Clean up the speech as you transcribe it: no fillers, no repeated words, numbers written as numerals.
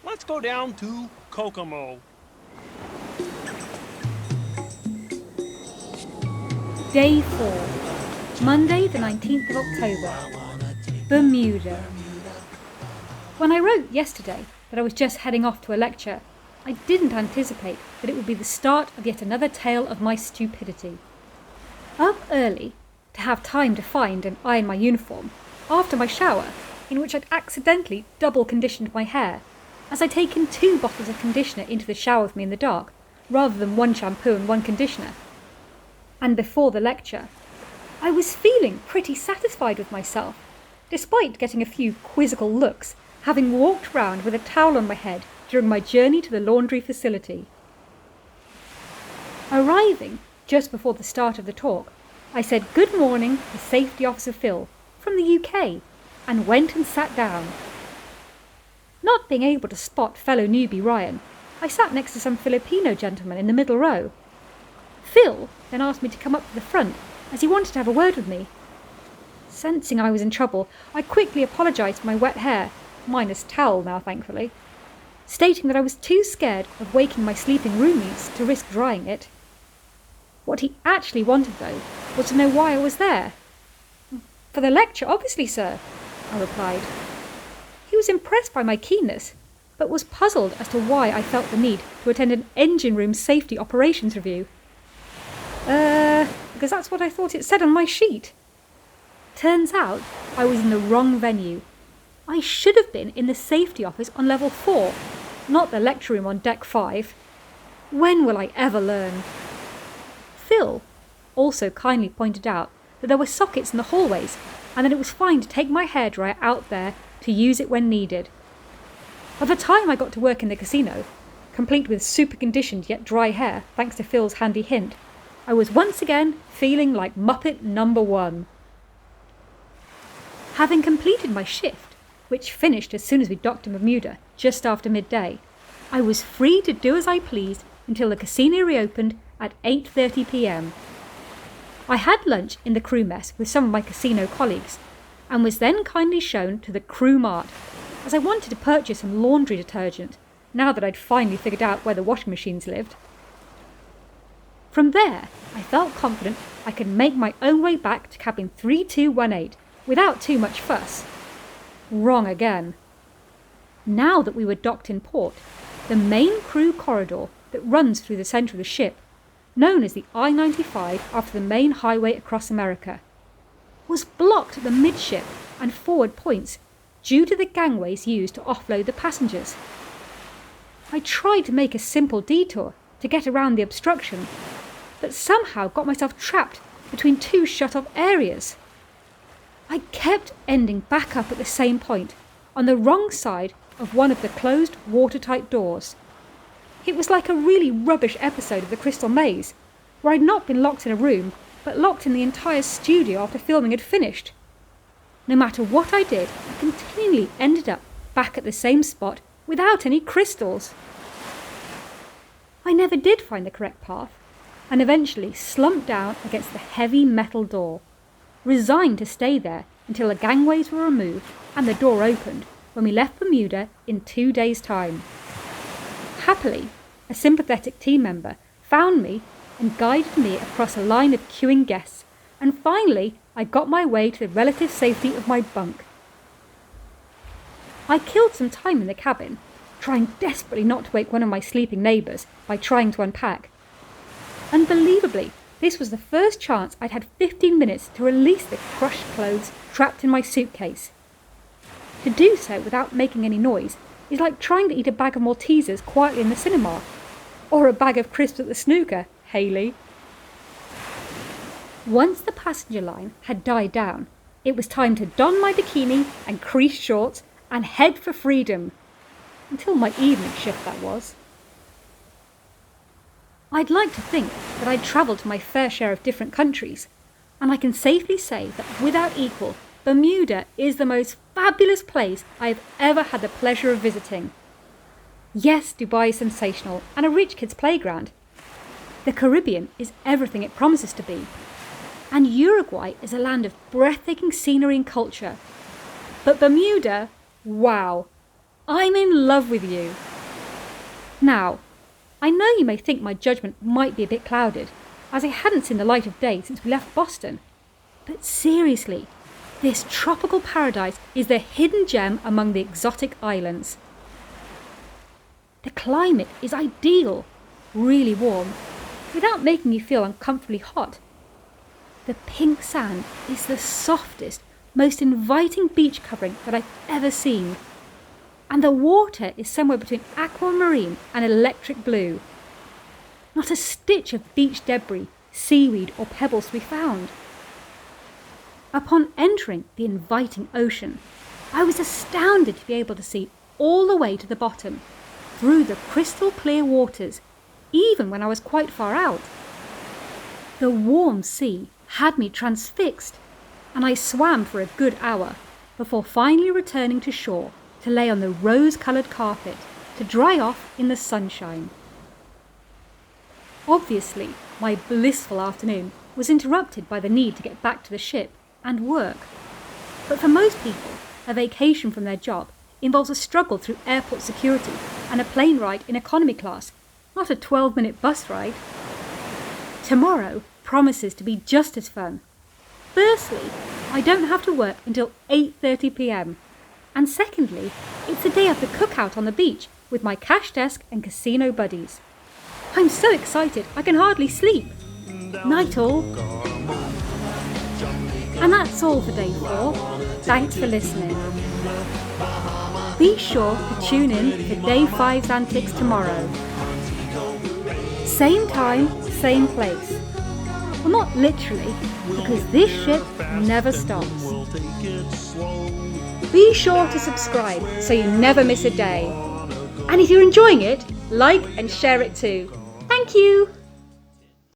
Let's go down to Kokomo. Day 4, Monday the 19th of October, Bermuda. When I wrote yesterday that I was just heading off to a lecture, I didn't anticipate that it would be the start of yet another tale of my stupidity. Up early to have time to find and iron my uniform after my shower, in which I'd accidentally double conditioned my hair, as I'd taken 2 bottles of conditioner into the shower with me in the dark, rather than 1 shampoo and 1 conditioner. And before the lecture, I was feeling pretty satisfied with myself, despite getting a few quizzical looks, having walked round with a towel on my head during my journey to the laundry facility. Arriving just before the start of the talk, I said good morning to Safety Officer Phil from the UK and went and sat down. Not being able to spot fellow newbie Ryan, I sat next to some Filipino gentleman in the middle row. Phil then asked me to come up to the front as he wanted to have a word with me. Sensing I was in trouble, I quickly apologised for my wet hair, minus towel now thankfully, stating that I was too scared of waking my sleeping roomies to risk drying it. What he actually wanted, though, was to know why I was there. "For the lecture, obviously, sir," I replied. He was impressed by my keenness, but was puzzled as to why I felt the need to attend an engine room safety operations review. Because that's what I thought it said on my sheet. Turns out I was in the wrong venue. I should have been in the safety office on level 4, not the lecture room on deck 5. When will I ever learn? Phil also kindly pointed out that there were sockets in the hallways and that it was fine to take my hairdryer out there to use it when needed. By the time I got to work in the casino, complete with super conditioned yet dry hair thanks to Phil's handy hint, I was once again feeling like Muppet number 1. Having completed my shift, which finished as soon as we docked in Bermuda just after midday, I was free to do as I pleased until the casino reopened at 8:30 p.m. I had lunch in the crew mess with some of my casino colleagues and was then kindly shown to the crew mart as I wanted to purchase some laundry detergent now that I'd finally figured out where the washing machines lived. From there, I felt confident I could make my own way back to cabin 3218 without too much fuss. Wrong again. Now that we were docked in port, the main crew corridor that runs through the centre of the ship, known as the I-95 after the main highway across America, was blocked at the midship and forward points due to the gangways used to offload the passengers. I tried to make a simple detour to get around the obstruction, but somehow got myself trapped between 2 shut-off areas. I kept ending back up at the same point, on the wrong side of one of the closed watertight doors. It was like a really rubbish episode of The Crystal Maze, where I'd not been locked in a room, but locked in the entire studio after filming had finished. No matter what I did, I continually ended up back at the same spot without any crystals. I never did find the correct path, and eventually slumped down against the heavy metal door, resigned to stay there until the gangways were removed and the door opened when we left Bermuda in 2 days' time. Happily, a sympathetic team member found me and guided me across a line of queuing guests, and finally I got my way to the relative safety of my bunk. I killed some time in the cabin, trying desperately not to wake one of my sleeping neighbours by trying to unpack. Unbelievably, this was the first chance I'd had 15 minutes to release the crushed clothes trapped in my suitcase. To do so without making any noise is like trying to eat a bag of Maltesers quietly in the cinema, or a bag of crisps at the snooker, Hayley. Once the passenger line had died down, it was time to don my bikini and creased shorts and head for freedom. Until my evening shift, that was. I'd like to think that I'd travelled to my fair share of different countries, and I can safely say that without equal, Bermuda is the most fabulous place I've ever had the pleasure of visiting. Yes, Dubai is sensational and a rich kid's playground. The Caribbean is everything it promises to be, and Uruguay is a land of breathtaking scenery and culture. But Bermuda, wow! I'm in love with you. Now, I know you may think my judgment might be a bit clouded, as I hadn't seen the light of day since we left Boston. But seriously, this tropical paradise is the hidden gem among the exotic islands. The climate is ideal, really warm, without making you feel uncomfortably hot. The pink sand is the softest, most inviting beach covering that I've ever seen. And the water is somewhere between aquamarine and electric blue. Not a stitch of beach debris, seaweed or pebbles to be found. Upon entering the inviting ocean, I was astounded to be able to see all the way to the bottom, through the crystal clear waters, even when I was quite far out. The warm sea had me transfixed, and I swam for a good hour before finally returning to shore to lay on the rose-coloured carpet to dry off in the sunshine. Obviously, my blissful afternoon was interrupted by the need to get back to the ship and work. But for most people, a vacation from their job involves a struggle through airport security and a plane ride in economy class, not a 12-minute bus ride. Tomorrow promises to be just as fun. Firstly, I don't have to work until 8:30 p.m. And secondly, it's the day of the cookout on the beach with my cash desk and casino buddies. I'm so excited I can hardly sleep. Night all. And that's all for day 4. Thanks for listening. Be sure to tune in for day 5's antics tomorrow. Same time, same place. Well, not literally, because this ship never stops. Be sure to subscribe so you never miss a day. And if you're enjoying it, like and share it too. Thank you!